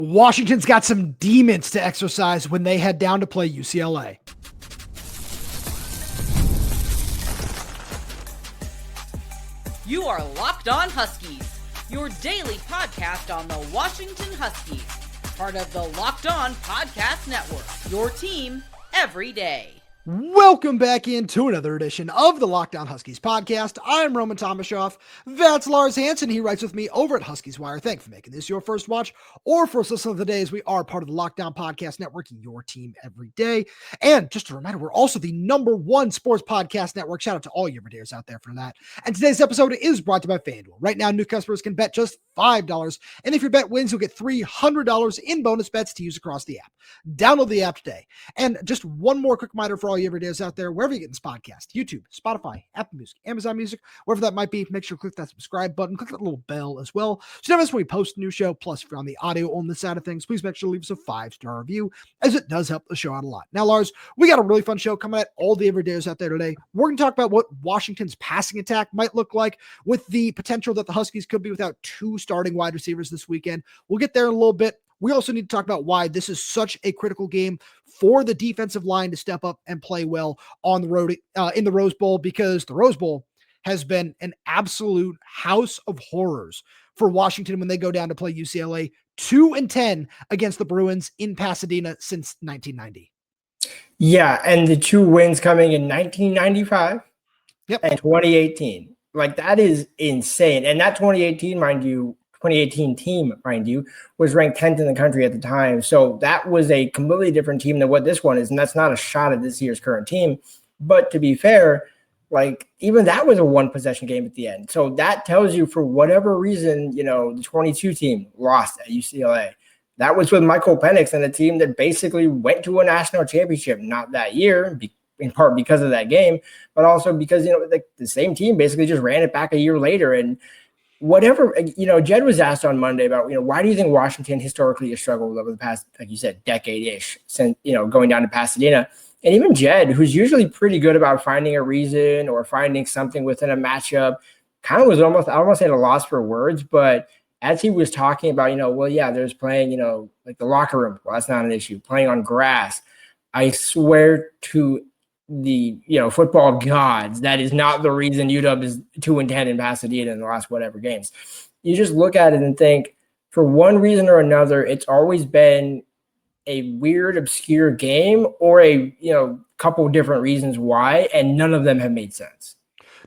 Washington's got some demons to exercise when they head down to play UCLA. You are Locked On Huskies, your daily podcast on the Washington Huskies, part of the Locked On Podcast Network, your team every day. Welcome back into another edition of the Locked On Huskies podcast. I'm Roman Tomashoff. That's Lars Hanson. He writes with me over at Huskies Wire. Thanks for making this your first watch or first listen of the day, as we are part of the Locked On Podcast Network, your team every day. And just a reminder, we're also the #1 sports podcast network. Shout out to all you everydayers out there for that. And today's episode is brought to you by FanDuel. Right now, new customers can bet just $5. And if your bet wins, you'll get $300 in bonus bets to use across the app. Download the app today. And just one more quick reminder for all you everydayers out there, wherever you get this podcast, YouTube, Spotify, Apple Music, Amazon Music, wherever that might be, make sure to click that subscribe button, click that little bell as well, so you never miss when we post a new show. Plus, if you're on the audio on this side of things, please make sure to leave us a 5-star review, as it does help the show out a lot. Now, Lars, we got a really fun show coming at all the everydayers out there today. We're going to talk about what Washington's passing attack might look like, with the potential that the Huskies could be without 2 starting wide receivers this weekend. We'll get there in a little bit. We also need to talk about why this is such a critical game for the defensive line to step up and play well on the road in the Rose Bowl, because the Rose Bowl has been an absolute house of horrors for Washington when they go down to play UCLA. 2-10 against the Bruins in Pasadena since 1990. Yeah, and the 2 wins coming in 1995 and 2018. Like, that is insane. And that 2018 team, mind you, was ranked 10th in the country at the time. So that was a completely different team than what this one is. And that's not a shot at this year's current team. But to be fair, like, even that was a 1-possession game at the end. So that tells you, for whatever reason, you know, the 22 team lost at UCLA. That was with Michael Penix and a team that basically went to a national championship, not that year, in part because of that game, but also because, you know, the same team basically just ran it back a year later. And whatever, you know, Jedd was asked on Monday about, you know, why do you think Washington historically has struggled over the past, like you said, decade-ish, since, you know, going down to Pasadena. And even Jedd, who's usually pretty good about finding a reason or finding something within a matchup, kind of was almost, I don't want to say at a loss for words, but as he was talking about, you know, well, yeah, there's playing, you know, like the locker room. Well, that's not an issue. Playing on grass. I swear to the, you know, football gods, that is not the reason UW is 2-10 in Pasadena in the last whatever games. You just look at it and think, for one reason or another, it's always been a weird, obscure game, or a, you know, couple different reasons why, and none of them have made sense.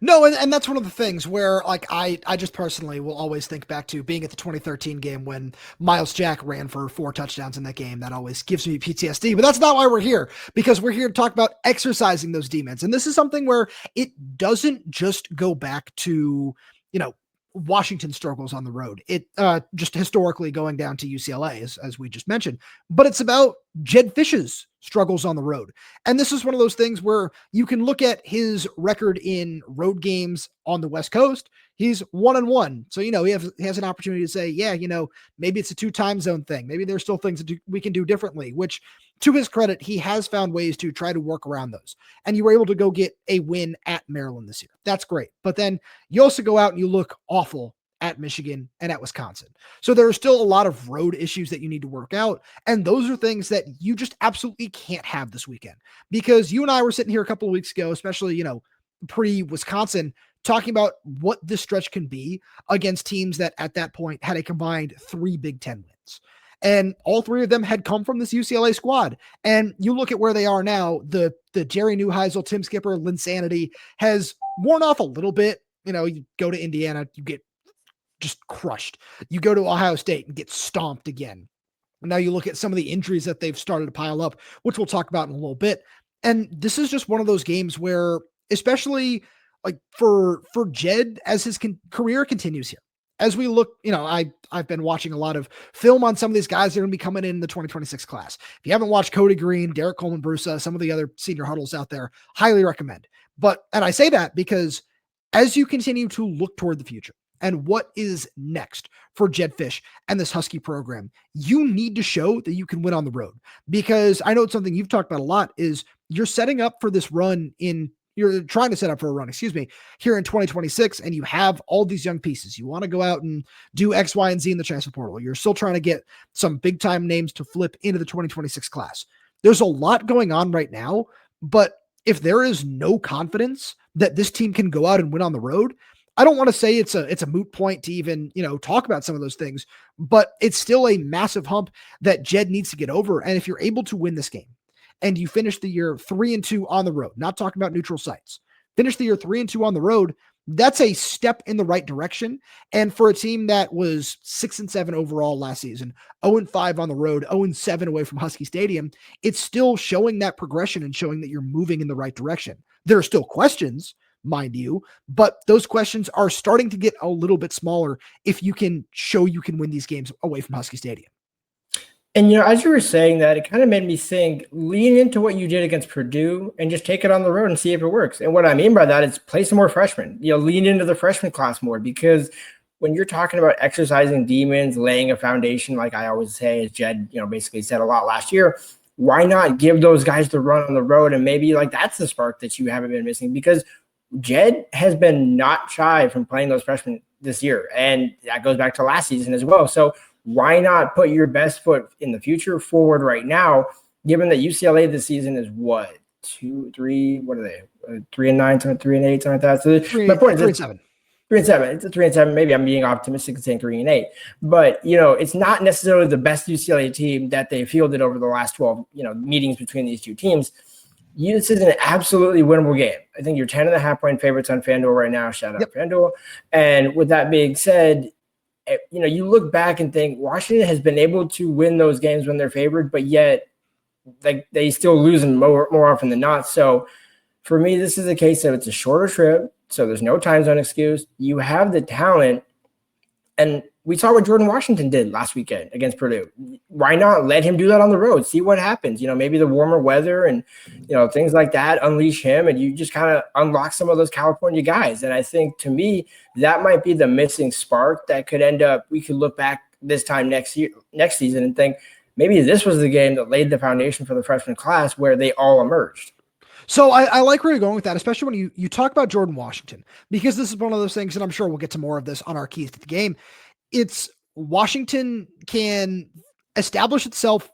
No, and that's one of the things where, like, I just personally will always think back to being at the 2013 game when Miles Jack ran for 4 touchdowns in that game. That always gives me PTSD, but that's not why we're here, because we're here to talk about exercising those demons. And this is something where it doesn't just go back to, you know, Washington struggles on the road. It just historically going down to UCLA, as we just mentioned, but it's about Jedd Fisch's struggles on the road. And this is one of those things where you can look at his record in road games on the West Coast. He's 1-1. So, you know, he has an opportunity to say, yeah, you know, maybe it's a 2 time zone thing. Maybe there's still things that we can do differently, which, to his credit, he has found ways to try to work around those. And you were able to go get a win at Maryland this year. That's great. But then you also go out and you look awful at Michigan and at Wisconsin. So there are still a lot of road issues that you need to work out. And those are things that you just absolutely can't have this weekend, because you and I were sitting here a couple of weeks ago, especially, you know, pre-Wisconsin, talking about what this stretch can be against teams that at that point had a combined 3 Big Ten wins. And all 3 of them had come from this UCLA squad. And you look at where they are now, the Jerry Neuheisel, Tim Skipper, Linsanity has worn off a little bit. You know, you go to Indiana, you get just crushed. You go to Ohio State and get stomped again. And now you look at some of the injuries that they've started to pile up, which we'll talk about in a little bit. And this is just one of those games where, especially like for Jedd, as his career continues here, as we look, you know, I've been watching a lot of film on some of these guys that are going to be coming in the 2026 class. If you haven't watched Cody Green, Derek Coleman, Brusa, some of the other senior huddles out there, highly recommend. And I say that because as you continue to look toward the future and what is next for Jedd Fisch and this Husky program, you need to show that you can win on the road, because I know it's something you've talked about a lot is you're setting up for this run in you're trying to set up for a run, here in 2026, and you have all these young pieces. You want to go out and do X, Y, and Z in the transfer portal. You're still trying to get some big time names to flip into the 2026 class. There's a lot going on right now, but if there is no confidence that this team can go out and win on the road, I don't want to say it's a moot point to even, talk about some of those things, but it's still a massive hump that Jedd needs to get over. And if you're able to win this game and you finish the year 3-2 on the road, not talking about neutral sites, finish the year 3-2 on the road, that's a step in the right direction. And for a team that was 6-7 overall last season, 0-5 on the road, 0-7 away from Husky Stadium, it's still showing that progression and showing that you're moving in the right direction. There are still questions, mind you, but those questions are starting to get a little bit smaller if you can show you can win these games away from Husky Stadium. And, as you were saying that, it kind of made me think, lean into what you did against Purdue and just take it on the road and see if it works. And what I mean by that is play some more freshmen, lean into the freshman class more, because when you're talking about exercising demons, laying a foundation, like I always say, as Jedd, basically said a lot last year, why not give those guys the run on the road? And maybe that's the spark that you haven't been missing, because Jedd has been not shy from playing those freshmen this year, and that goes back to last season as well. So why not put your best foot in the future forward right now, given that UCLA this season is 3-9, 3-8, something like that. So my point is 3-7. 3-7. It's a 3-7. Maybe I'm being optimistic and saying 3-8, but it's not necessarily the best UCLA team that they fielded over the last 12 meetings between these two teams. This is an absolutely winnable game. I think you're 10.5-point favorites on FanDuel right now. Shout out FanDuel. And with that being said, you look back and think Washington has been able to win those games when they're favored, but yet they still lose them more often than not. So for me, this is a case of it's a shorter trip, so there's no time zone excuse. You have the talent, and we saw what Jordan Washington did last weekend against Purdue. Why not let him do that on the road? See what happens. Maybe the warmer weather and, things like that, unleash him, and you just kind of unlock some of those California guys. And I think, to me, that might be the missing spark that could end up, we could look back this time next season and think maybe this was the game that laid the foundation for the freshman class where they all emerged. So I like where you're going with that, especially when you talk about Jordan Washington, because this is one of those things, and I'm sure we'll get to more of this on our keys to the game. It's Washington can establish itself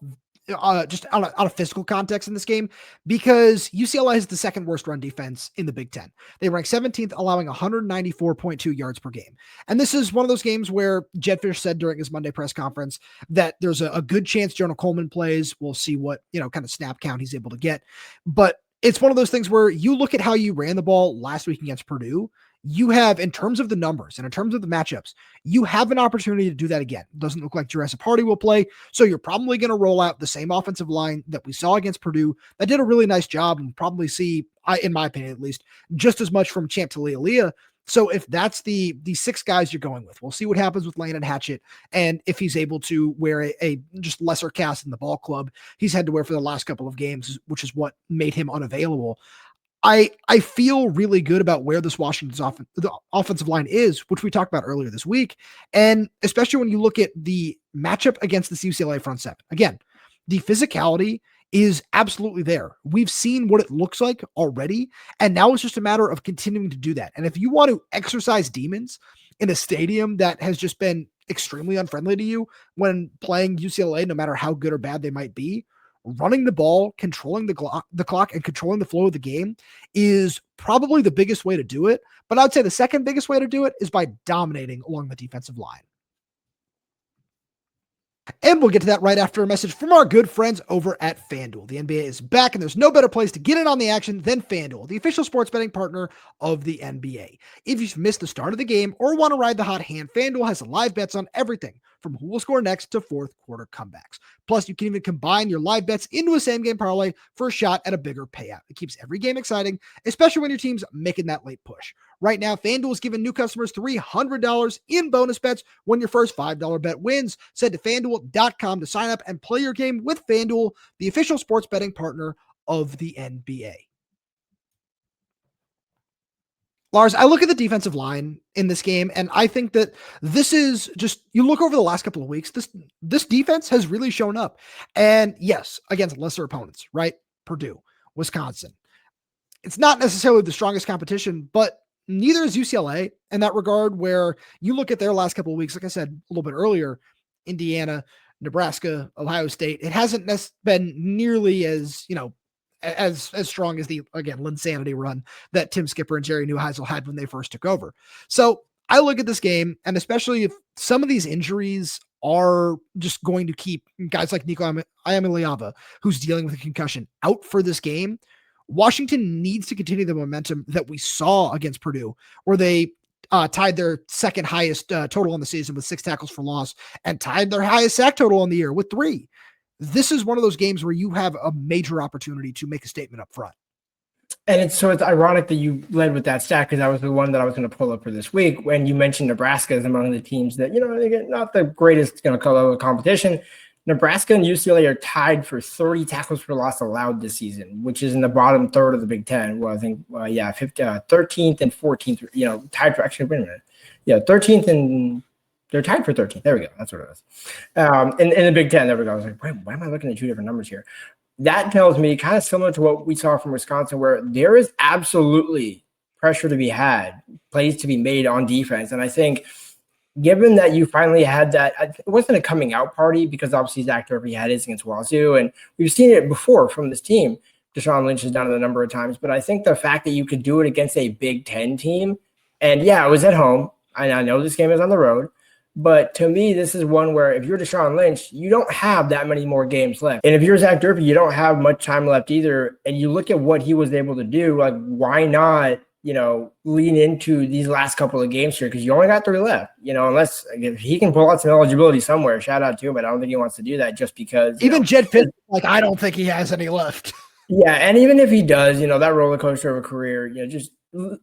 just on a physical context in this game, because UCLA has the second worst run defense in the Big Ten. They rank 17th, allowing 194.2 yards per game. And this is one of those games where Jedd Fisch said during his Monday press conference that there's a good chance Jonah Coleman plays. We'll see what, kind of snap count he's able to get. But it's one of those things where you look at how you ran the ball last week against Purdue. You have, in terms of the numbers and in terms of the matchups, you have an opportunity to do that again. It doesn't look like Jurassic Party will play, so you're probably going to roll out the same offensive line that we saw against Purdue that did a really nice job, and probably see, in my opinion at least, just as much from Champ Talialia. So if that's the 6 guys you're going with, we'll see what happens with Landon Hatchett, and if he's able to wear a just lesser cast in the ball club he's had to wear for the last couple of games, which is what made him unavailable. I feel really good about where this Washington's the offensive line is, which we talked about earlier this week. And especially when you look at the matchup against this UCLA front seven. Again, the physicality is absolutely there. We've seen what it looks like already, and now it's just a matter of continuing to do that. And if you want to exercise demons in a stadium that has just been extremely unfriendly to you when playing UCLA, no matter how good or bad they might be, running the ball, controlling the clock, and controlling the flow of the game is probably the biggest way to do it. But I would say the second biggest way to do it is by dominating along the defensive line. And we'll get to that right after a message from our good friends over at FanDuel. The NBA is back, and there's no better place to get in on the action than FanDuel, the official sports betting partner of the NBA. If you've missed the start of the game or want to ride the hot hand, FanDuel has live bets on everything from who will score next to fourth quarter comebacks. Plus, you can even combine your live bets into a same game parlay for a shot at a bigger payout. It keeps every game exciting, especially when your team's making that late push. Right now, FanDuel is giving new customers $300 in bonus bets when your first $5 bet wins. Head to FanDuel.com to sign up and play your game with FanDuel, the official sports betting partner of the NBA. Lars, I look at the defensive line in this game, and I think that this is just, you look over the last couple of weeks, this defense has really shown up. And yes, against lesser opponents, right? Purdue, Wisconsin. it's not necessarily the strongest competition, but neither is UCLA in that regard, where you look at their last couple of weeks, like I said a little bit earlier, Indiana, Nebraska, Ohio State, it hasn't been nearly as, as strong as the, again, Linsanity run that Tim Skipper and Jerry Neuheisel had when they first took over. So I look at this game, and especially if some of these injuries are just going to keep guys like Nico Iamaleava, who's dealing with a concussion, out for this game, Washington needs to continue the momentum that we saw against Purdue, where they tied their second highest total on the season with 6 tackles for loss and tied their highest sack total on the year with 3. This is one of those games where you have a major opportunity to make a statement up front. And it's ironic that you led with that stat, because that was the one that I was going to pull up for this week when you mentioned Nebraska as among the teams that, they get not the greatest level of competition. Nebraska and UCLA are tied for 30 tackles for loss allowed this season, which is in the bottom third of the Big Ten. Well, I think, 13th and 14th, tied for, actually, wait a minute. Yeah, 13th and they're tied for 13th. There we go. That's what it was. In the Big Ten, there we go. I was like, why am I looking at 2 different numbers here? That tells me, kind of similar to what we saw from Wisconsin, where there is absolutely pressure to be had, plays to be made on defense. And I think, given that you finally had that, it wasn't a coming out party, because obviously Zach Durfee had his against Wazoo, and we've seen it before from this team. Deshaun Lynch has done it a number of times, but I think the fact that you could do it against a Big Ten team, and yeah, it was at home, and I know this game is on the road, but to me, this is one where if you're Deshaun Lynch, you don't have that many more games left. And if you're Zach Durfee, you don't have much time left either. And you look at what he was able to do, like, why not, lean into these last couple of games here? Because you only got 3 left, unless if he can pull out some eligibility somewhere, shout out to him, but I don't think he wants to do that just because. Even Jedd Fisch, I don't think he has any left. Yeah, and even if he does, that roller coaster of a career, just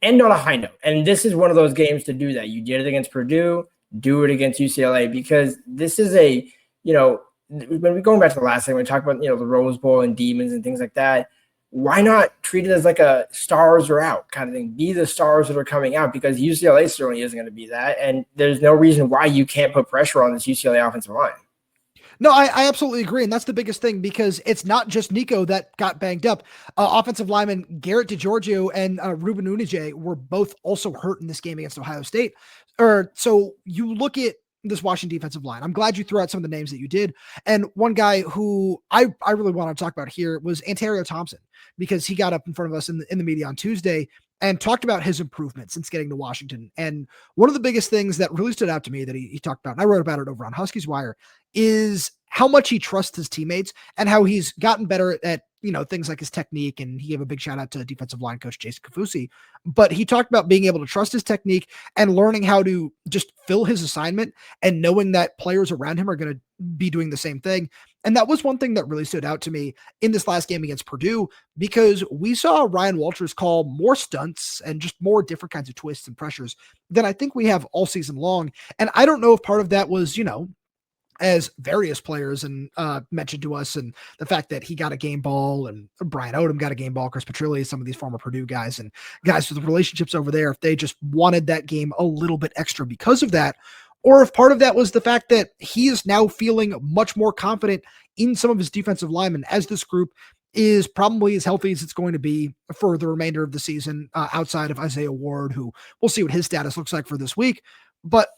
end on a high note. And this is one of those games to do that. You did it against Purdue, do it against UCLA, because this is when we going back to the last thing, we talked about, the Rose Bowl and demons and things like that. Why not treat it as like a stars are out kind of thing? Be the stars that are coming out, because UCLA certainly isn't going to be that. And there's no reason why you can't put pressure on this UCLA offensive line. No, I absolutely agree. And that's the biggest thing, because it's not just Nico that got banged up. Offensive lineman Garrett DeGiorgio and Ruben Unije were both also hurt in this game against Ohio State. So you look at this Washington defensive line. I'm glad you threw out some of the names that you did. And one guy who I really want to talk about here was Ontario Thompson, because he got up in front of us in the media on Tuesday and talked about his improvement since getting to Washington. And one of the biggest things that really stood out to me that he talked about, and I wrote about it over on Huskies Wire, is how much he trusts his teammates and how he's gotten better at, things like his technique. And he gave a big shout out to defensive line coach Jason Kafusi, but he talked about being able to trust his technique and learning how to just fill his assignment and knowing that players around him are going to be doing the same thing. And that was one thing that really stood out to me in this last game against Purdue, because we saw Ryan Walters call more stunts and just more different kinds of twists and pressures than I think we have all season long. And I don't know if part of that was, as various players and mentioned to us, and the fact that he got a game ball and Brian Odom got a game ball, Chris Petrilli, some of these former Purdue guys and guys with relationships over there, if they just wanted that game a little bit extra because of that, or if part of that was the fact that he is now feeling much more confident in some of his defensive linemen, as this group is probably as healthy as it's going to be for the remainder of the season, outside of Isaiah Ward, who we'll see what his status looks like for this week. But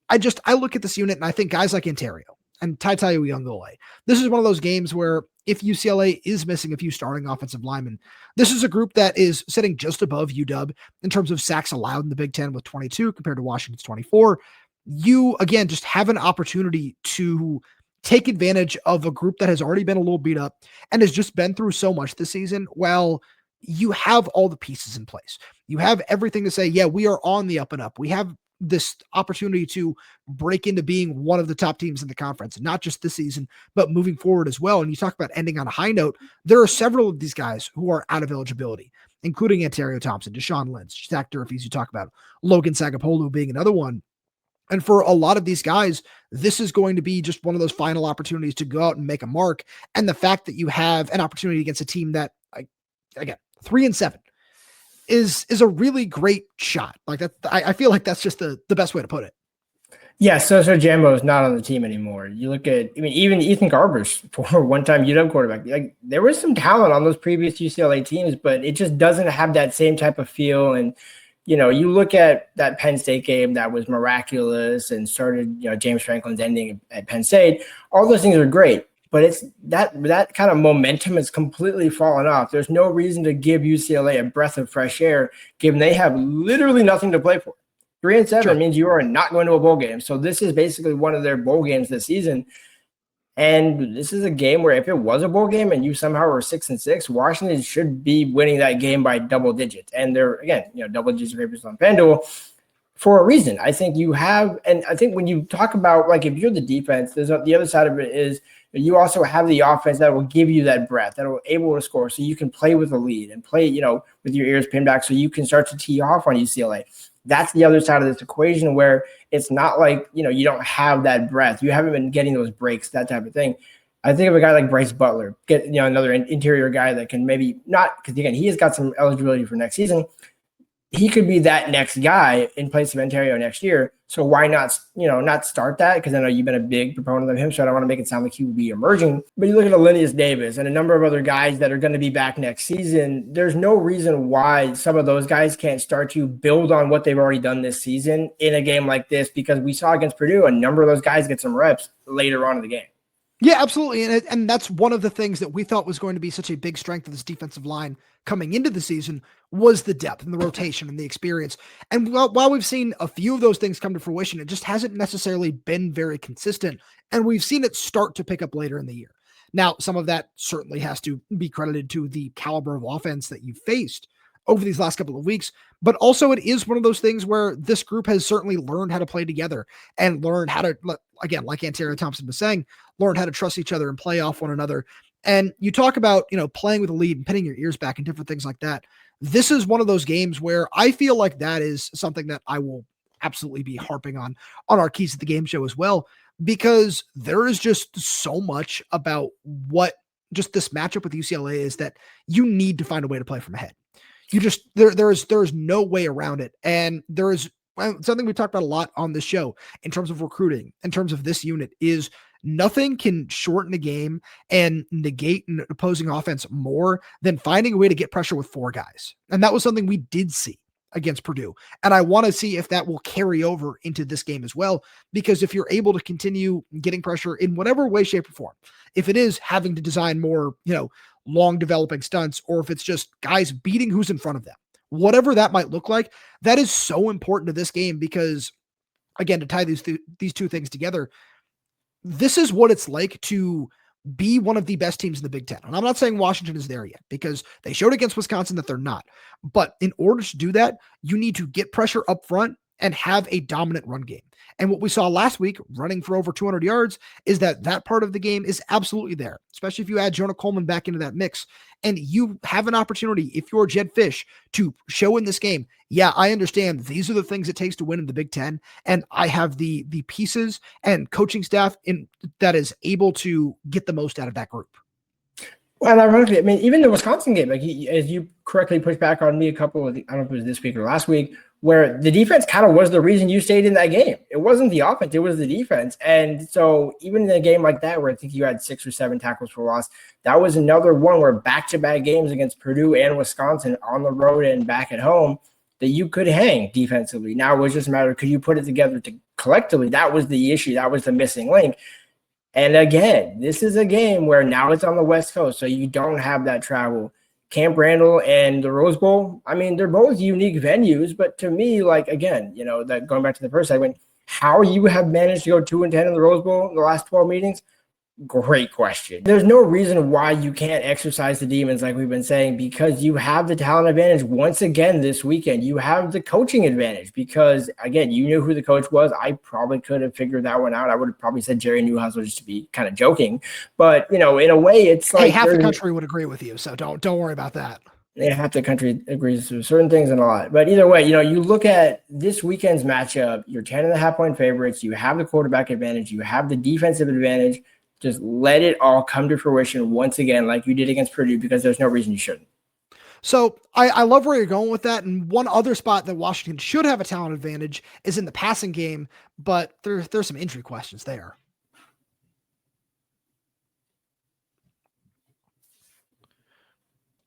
I look at this unit and I think guys like Ontario and Taitayu Youngole, this is one of those games where if UCLA is missing a few starting offensive linemen, this is a group that is sitting just above UW in terms of sacks allowed in the Big Ten with 22 compared to Washington's 24. You, again, just have an opportunity to take advantage of a group that has already been a little beat up and has just been through so much this season. Well, you have all the pieces in place. You have everything to say, yeah, we are on the up and up. We have this opportunity to break into being one of the top teams in the conference, not just this season, but moving forward as well. And you talk about ending on a high note. There are several of these guys who are out of eligibility, including Ontario Thompson, Deshaun Lynch, Zach Durfee, you talk about, Logan Sagapolu being another one. And for a lot of these guys, this is going to be just one of those final opportunities to go out and make a mark. And the fact that you have an opportunity against a team that, again, 3-7, is a really great shot. Like that, I feel like that's just the best way to put it. Yeah, so Jambo is not on the team anymore. You look at, I mean, even Ethan Garber's former one-time UW quarterback. Like there was some talent on those previous UCLA teams, but it just doesn't have that same type of feel. And you look at that Penn State game that was miraculous and started, James Franklin's ending at Penn State. All those things are great, but it's that kind of momentum has completely fallen off. There's no reason to give UCLA a breath of fresh air, given they have literally nothing to play for. 3-7 means you are not going to a bowl game. So this is basically one of their bowl games this season. And this is a game where if it was a bowl game and you somehow were 6-6, Washington should be winning that game by double digits. And they're, again, double digits favorites on FanDuel for a reason. I think you have, and I think when you talk about, like, if you're the defense, there's the other side of it is you also have the offense that will give you that breath, that will able to score so you can play with a lead and play, with your ears pinned back so you can start to tee off on UCLA. That's the other side of this equation where it's not like, you don't have that breath. You haven't been getting those breaks, that type of thing. I think of a guy like Bryce Butler, get, another interior guy that can maybe not, because again, he has got some eligibility for next season. He could be that next guy in place of Ontario next year. So why not, not start that? Because I know you've been a big proponent of him, so I don't want to make it sound like he would be emerging. But you look at Alinius Davis and a number of other guys that are going to be back next season. There's no reason why some of those guys can't start to build on what they've already done this season in a game like this, because we saw against Purdue, a number of those guys get some reps later on in the game. Yeah, absolutely. And that's one of the things that we thought was going to be such a big strength of this defensive line coming into the season was the depth and the rotation and the experience. And while we've seen a few of those things come to fruition, it just hasn't necessarily been very consistent. And we've seen it start to pick up later in the year. Now, some of that certainly has to be credited to the caliber of offense that you've faced over these last couple of weeks, but also it is one of those things where this group has certainly learned how to play together and learned how to, again, like Ontario Thompson was saying, learn how to trust each other and play off one another. And you talk about, playing with a lead and pinning your ears back and different things like that. This is one of those games where I feel like that is something that I will absolutely be harping on our Keys at the Game show as well, because there is just so much about what just this matchup with UCLA is that you need to find a way to play from ahead. You just, there's no way around it. And there is something we talked about a lot on this show in terms of recruiting, in terms of this unit, is nothing can shorten a game and negate an opposing offense more than finding a way to get pressure with four guys. And that was something we did see against Purdue. And I want to see if that will carry over into this game as well, because if you're able to continue getting pressure in whatever way, shape, or form, if it is having to design more, long developing stunts, or if it's just guys beating who's in front of them, whatever that might look like, that is so important to this game, because again, to tie these two things together, this is what it's like to be one of the best teams in the Big Ten. And I'm not saying Washington is there yet, because they showed against Wisconsin that they're not. But in order to do that, you need to get pressure up front and have a dominant run game. And what we saw last week, running for over 200 yards, is that part of the game is absolutely there, especially if you add Jonah Coleman back into that mix. And you have an opportunity, if you're Jedd Fisch, to show in this game, yeah, I understand these are the things it takes to win in the Big Ten, and I have the pieces and coaching staff that is able to get the most out of that group. Well, ironically, I mean, even the Wisconsin game, like as you correctly pushed back on me I don't know if it was this week or last week, where the defense kind of was the reason you stayed in that game. It wasn't the offense, it was the defense. And so even in a game like that, where I think you had 6 or 7 tackles for loss, that was another one where back-to-back games against Purdue and Wisconsin on the road and back at home that you could hang defensively. Now it was just a matter of, could you put it together collectively? That was the issue. That was the missing link. And again, this is a game where now it's on the West Coast, so you don't have that travel. Camp Randall and the Rose Bowl, I mean, they're both unique venues, but to me, like, again, that going back to the first segment, how you have managed to go 2-10 in the Rose Bowl in the last 12 meetings, great question. There's no reason why you can't exercise the demons like we've been saying, because you have the talent advantage once again this weekend. You have the coaching advantage because, again, you knew who the coach was. I probably could have figured that one out. I would have probably said Jerry Newhouse just to be kind of joking. But, in a way, it's like half the country would agree with you, so don't worry about that. Yeah, half the country agrees with certain things and a lot. But either way, you look at this weekend's matchup, you're 10.5-point favorites. You have the quarterback advantage. You have the defensive advantage. Just let it all come to fruition once again, like you did against Purdue, because there's no reason you shouldn't. So I love where you're going with that. And one other spot that Washington should have a talent advantage is in the passing game, but there's some injury questions there.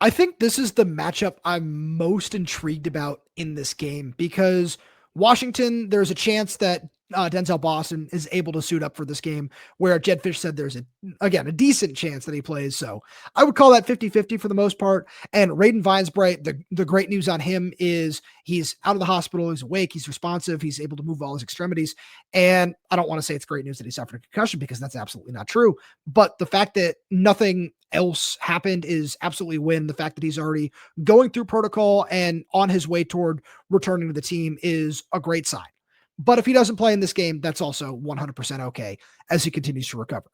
I think this is the matchup I'm most intrigued about in this game because Washington, there's a chance that Denzel Boston is able to suit up for this game, where Jedd Fisch said there's a decent chance that he plays. So I would call that 50-50 for the most part. And Raiden Vinesbright, the great news on him is he's out of the hospital, he's awake, he's responsive, he's able to move all his extremities. And I don't want to say it's great news that he suffered a concussion because that's absolutely not true. But the fact that nothing else happened is absolutely a win. The fact that he's already going through protocol and on his way toward returning to the team is a great sign. But if he doesn't play in this game, that's also 100% okay as he continues to recover.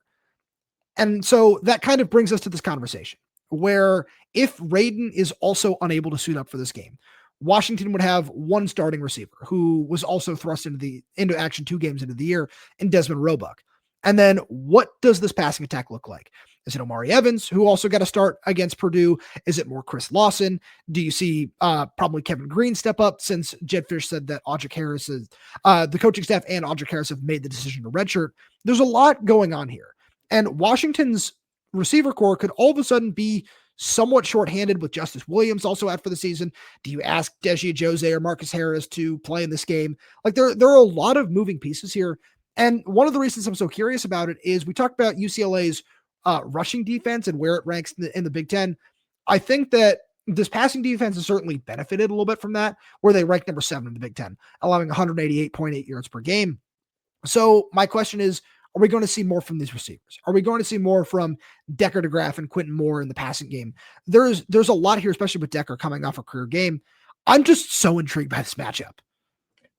And so that kind of brings us to this conversation where if Raiden is also unable to suit up for this game, Washington would have one starting receiver who was also thrust into action 2 games into the year in Dezmen Roebuck. And then what does this passing attack look like? Is it Omari Evans, who also got a start against Purdue? Is it more Chris Lawson? Do you see probably Kevin Green step up, since Jedd Fisch said that Audric Harris is the coaching staff and Audric Harris have made the decision to redshirt? There's a lot going on here. And Washington's receiver core could all of a sudden be somewhat shorthanded with Justice Williams also out for the season. Do you ask Deji Jose or Marcus Harris to play in this game? Like there are a lot of moving pieces here. And one of the reasons I'm so curious about it is we talked about UCLA's rushing defense and where it ranks in the Big Ten. I think that this passing defense has certainly benefited a little bit from that, where they rank number 7 in the Big Ten, allowing 188.8 yards per game. So my question is, are we going to see more from these receivers? Are we going to see more from Decker DeGraff and Quentin Moore in the passing game? There's a lot here, especially with Decker coming off a career game. I'm just so intrigued by this matchup.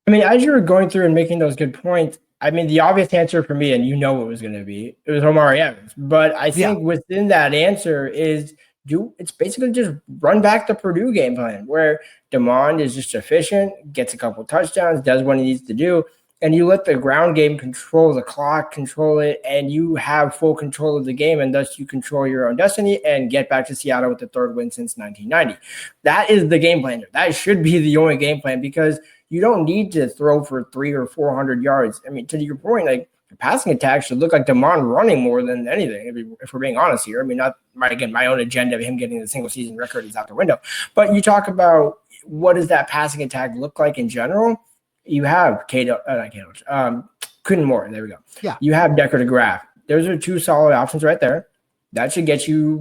I mean, as you were going through and making those good points, I mean, the obvious answer for me, and you know what it was going to be, it was Omari Evans. But I think within that answer is it's basically just run back the Purdue game plan, where DeMond is just efficient, gets a couple touchdowns, does what he needs to do, and you let the ground game control the clock, control it, and you have full control of the game, and thus you control your own destiny and get back to Seattle with the 3rd win since 1990. That is the game plan. That should be the only game plan, because you don't need to throw for 300 or 400 yards. I mean, to your point, like the passing attack should look like DeMond running more than anything, if we're being honest here. I mean, my own agenda of him getting the single season record is out the window. But you talk about what does that passing attack look like in general? You have Quentin Moore. There we go. Yeah. You have Decker DeGraff. Those are 2 solid options right there. That should get you,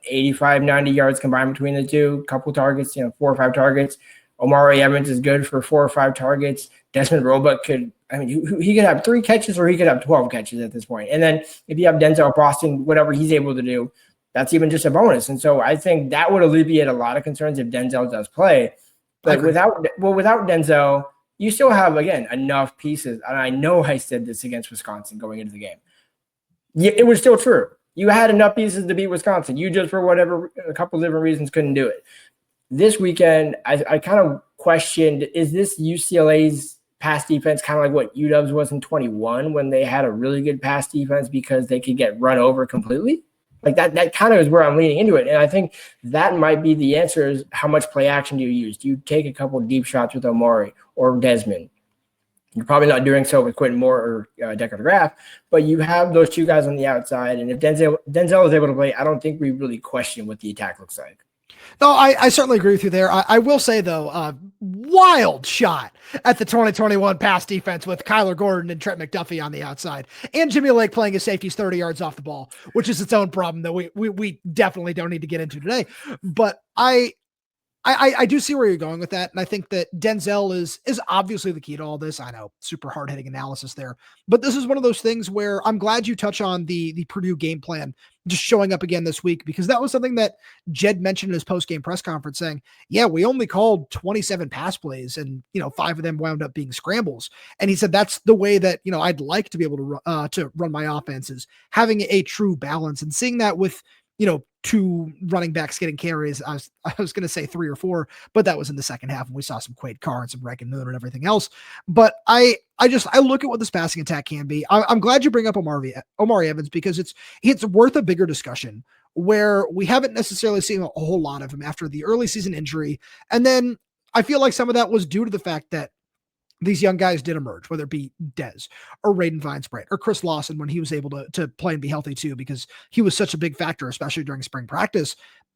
85, 90 yards combined between the two, couple targets, 4 or 5 targets. Omari Evans is good for 4 or 5 targets. Dezmen Roebuck he could have 3 catches or he could have 12 catches at this point. And then if you have Denzel Boston, whatever he's able to do, that's even just a bonus. And so I think that would alleviate a lot of concerns if Denzel does play. But without Denzel, you still have, again, enough pieces. And I know I said this against Wisconsin going into the game. It was still true. You had enough pieces to beat Wisconsin. You just, for a couple of different reasons, couldn't do it. This weekend, I kind of questioned, is this UCLA's pass defense kind of like what UW's was in 21 when they had a really good pass defense because they could get run over completely? Like that kind of is where I'm leaning into it. And I think that might be the answer is how much play action do you use? Do you take a couple of deep shots with Omari or Dezmen? You're probably not doing so with Quentin Moore or Decker DeGraff, but you have those 2 guys on the outside. And if Denzel is able to play, I don't think we really question what the attack looks like. No, I certainly agree with you there. I will say, though, wild shot at the 2021 pass defense with Kyler Gordon and Trent McDuffie on the outside, and Jimmy Lake playing his safeties 30 yards off the ball, which is its own problem that we definitely don't need to get into today. But I do see where you're going with that. And I think that Denzel is obviously the key to all this. I know, super hard-hitting analysis there. But this is one of those things where I'm glad you touch on the Purdue game plan just showing up again this week, because that was something that Jedd mentioned in his post-game press conference saying, yeah, we only called 27 pass plays and, 5 of them wound up being scrambles. And he said, that's the way that, I'd like to be able to run my offenses, having a true balance, and seeing that with, 2 running backs getting carries. I was going to say 3 or 4, but that was in the second half, and we saw some Quade Carr and some Regan Moon and everything else. But I look at what this passing attack can be. I'm glad you bring up Omari Evans, because it's worth a bigger discussion where we haven't necessarily seen a whole lot of him after the early season injury. And then I feel like some of that was due to the fact that these young guys did emerge, whether it be Dez or Raiden Vinesbright or Chris Lawson when he was able to play and be healthy too, because he was such a big factor, especially during spring practice,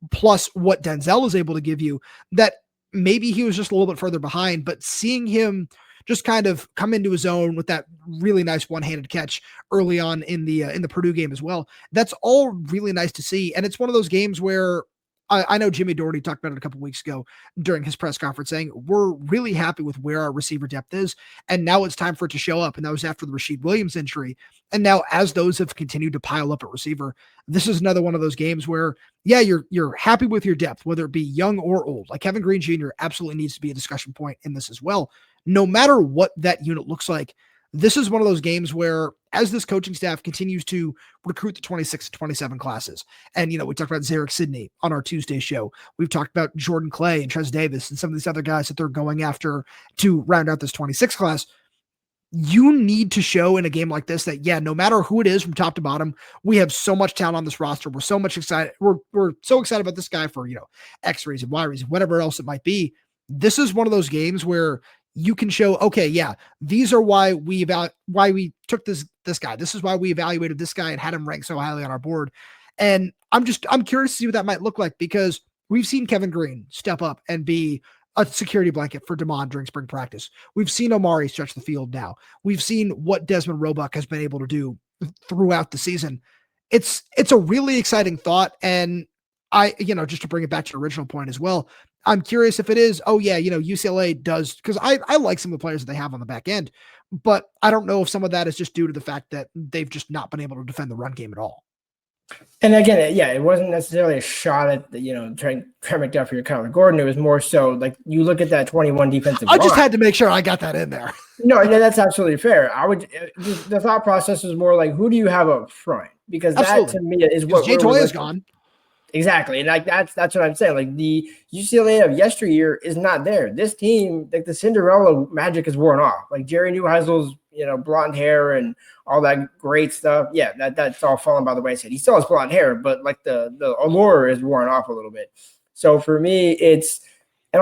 plus what Denzel is able to give you, that maybe he was just a little bit further behind, but seeing him just kind of come into his own with that really nice one-handed catch early on in the Purdue game as well, that's all really nice to see. And it's one of those games where I know Jimmy Doherty talked about it a couple weeks ago during his press conference, saying we're really happy with where our receiver depth is, and now it's time for it to show up. And that was after the Rashid Williams injury. And now, as those have continued to pile up at receiver, this is another one of those games where, yeah, you're happy with your depth, whether it be young or old. Like Kevin Green Jr. absolutely needs to be a discussion point in this as well. No matter what that unit looks like, this is one of those games where, as this coaching staff continues to recruit the 26 to 27 classes, and, we talked about Zarek Sidney on our Tuesday show. We've talked about Jordan Clay and Trez Davis and some of these other guys that they're going after to round out this 26 class. You need to show in a game like this that, yeah, no matter who it is from top to bottom, we have so much talent on this roster. We're so much excited. We're so excited about this guy for, X reason, Y reason, whatever else it might be. This is one of those games where you can show, okay, yeah, these are why we took this guy. This is why we evaluated this guy and had him ranked so highly on our board. And I'm curious to see what that might look like, because we've seen Kevin Green step up and be a security blanket for Demond during spring practice. We've seen Omari stretch the field now. We've seen what Dezmen Roebuck has been able to do throughout the season. It's a really exciting thought. And just to bring it back to your original point as well, I'm curious if it is, UCLA does, because I like some of the players that they have on the back end, but I don't know if some of that is just due to the fact that they've just not been able to defend the run game at all. And again, yeah, it wasn't necessarily a shot at trying McDuffie or Kyler Gordon. It was more so like you look at that 21 defensive line. I just had to make sure I got that in there. No, that's absolutely fair. The thought process was more like, who do you have up front? Because that to me is what Jay Toye is gone. Exactly. And like that's what I'm saying. Like the UCLA of yesteryear is not there. This team, like the Cinderella magic is worn off. Like Jerry Neuheisel's, blonde hair and all that great stuff. Yeah, that's all fallen by the wayside. He still has blonde hair, but like the allure is worn off a little bit. So for me, and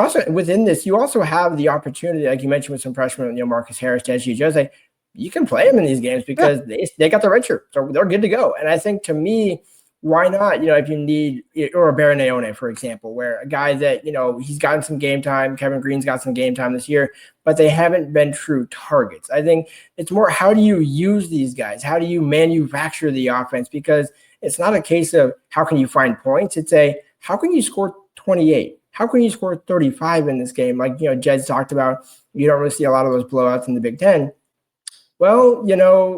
also within this, you also have the opportunity, like you mentioned with some freshmen, Marcus Harris, Jesse Jose, you can play them in these games because they got the red shirt, so they're good to go. And I think to me, why not, if you need, or a Baranaone, for example, where a guy that, he's gotten some game time, Kevin Green's got some game time this year, but they haven't been true targets. I think it's more, how do you use these guys? How do you manufacture the offense? Because it's not a case of how can you find points. It's how can you score 28? How can you score 35 in this game? Like, Jedd talked about, you don't really see a lot of those blowouts in the Big Ten. Well,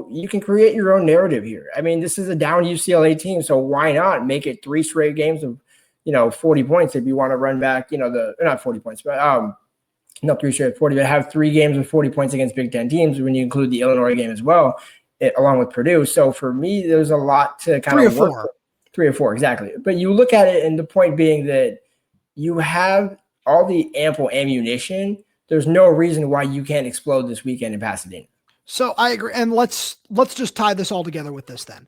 you can create your own narrative here. I mean, this is a down UCLA team, so why not make it 3 straight games of, 40 points if you want to run back, not 40 points, but not 3 straight 40, but have 3 games of 40 points against Big Ten teams when you include the Illinois game as well, along with Purdue. So for me, there's a lot to kind of work with. 3 or 4, exactly. But you look at it, and the point being that you have all the ample ammunition. There's no reason why you can't explode this weekend in Pasadena. So I agree. And let's just tie this all together with this then.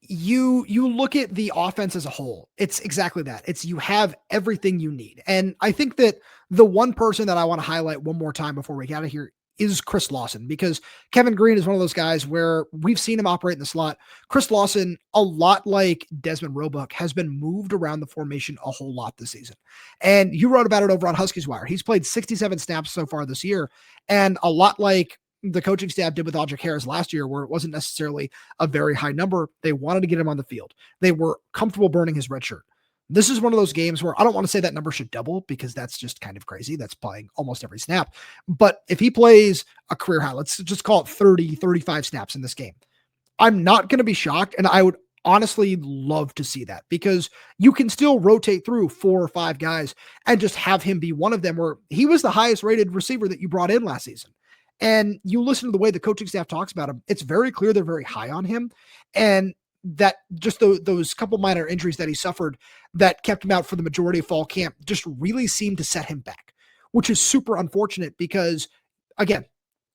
You look at the offense as a whole. It's exactly that. You have everything you need. And I think that the one person that I want to highlight one more time before we get out of here is Chris Lawson, because Kevin Green is one of those guys where we've seen him operate in the slot. Chris Lawson, a lot like Dezmen Roebuck, has been moved around the formation a whole lot this season. And you wrote about it over on Huskies Wire. He's played 67 snaps so far this year. And a lot like the coaching staff did with Audric Harris last year, where it wasn't necessarily a very high number. They wanted to get him on the field. They were comfortable burning his red shirt. This is one of those games where I don't want to say that number should double, because that's just kind of crazy. That's playing almost every snap. But if he plays a career high, let's just call it 30, 35 snaps in this game, I'm not going to be shocked. And I would honestly love to see that, because you can still rotate through 4 or 5 guys and just have him be one of them, where he was the highest rated receiver that you brought in last season. And you listen to the way the coaching staff talks about him, it's very clear they're very high on him. And that just those couple minor injuries that he suffered that kept him out for the majority of fall camp just really seemed to set him back, which is super unfortunate because, again,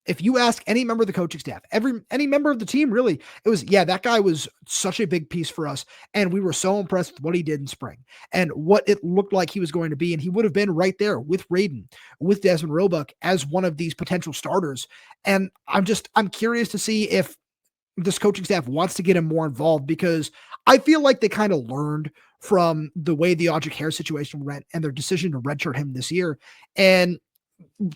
If you ask any member of the coaching staff, any member of the team, really, it was, yeah, that guy was such a big piece for us. And we were so impressed with what he did in spring and what it looked like he was going to be. And he would have been right there with Raiden, with Dezmen Roebuck as one of these potential starters. And I'm curious to see if this coaching staff wants to get him more involved, because I feel like they kind of learned from the way the Audric Hare situation went and their decision to redshirt him this year. And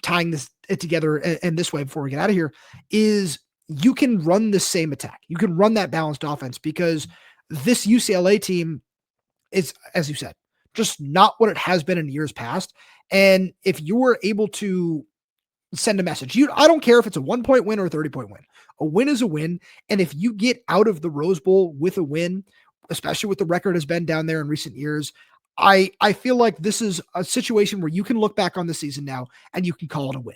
tying it together in this way before we get out of here is you can run the same attack. You can run that balanced offense, because this UCLA team is, as you said, just not what it has been in years past. And if you were able to send a message, I don't care if it's a 1-point win or a 30-point win. A win is a win. And if you get out of the Rose Bowl with a win, especially what the record has been down there in recent years, I feel like this is a situation where you can look back on the season now and you can call it a win,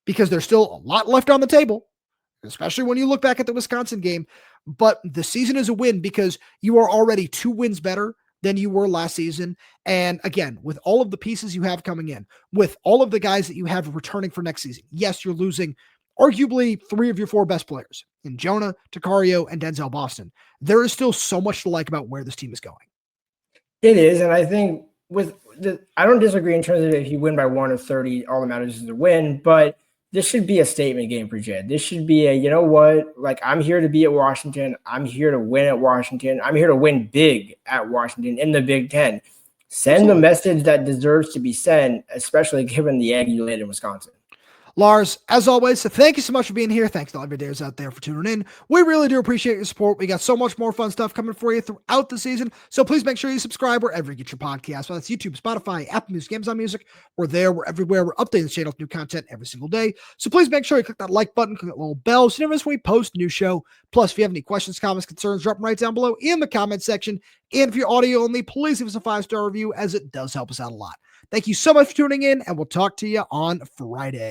because there's still a lot left on the table, especially when you look back at the Wisconsin game. But the season is a win because you are already 2 wins better than you were last season. And again, with all of the pieces you have coming in, with all of the guys that you have returning for next season, yes, you're losing arguably 3 of your 4 best players in Jonah, Takario, and Denzel Boston. There is still so much to like about where this team is going. It is, and I think I don't disagree in terms of if you win by 1 or 30, all that matters is the win, but this should be a statement game for Jedd. This should be you know what, like, I'm here to be at Washington. I'm here to win at Washington. I'm here to win big at Washington in the Big Ten. Send the message that deserves to be sent, especially given the egg you laid in Wisconsin. Lars, as always, thank you so much for being here. Thanks to all of your dares out there for tuning in. We really do appreciate your support. We got so much more fun stuff coming for you throughout the season. So please make sure you subscribe wherever you get your podcast. Whether that's YouTube, Spotify, Apple Music, Amazon Music. We're there. We're everywhere. We're updating the channel with new content every single day. So please make sure you click that like button, click that little bell, so you never miss when we post a new show. Plus, if you have any questions, comments, concerns, drop them right down below in the comment section. And if you're audio only, please leave us a 5-star review, as it does help us out a lot. Thank you so much for tuning in, and we'll talk to you on Friday.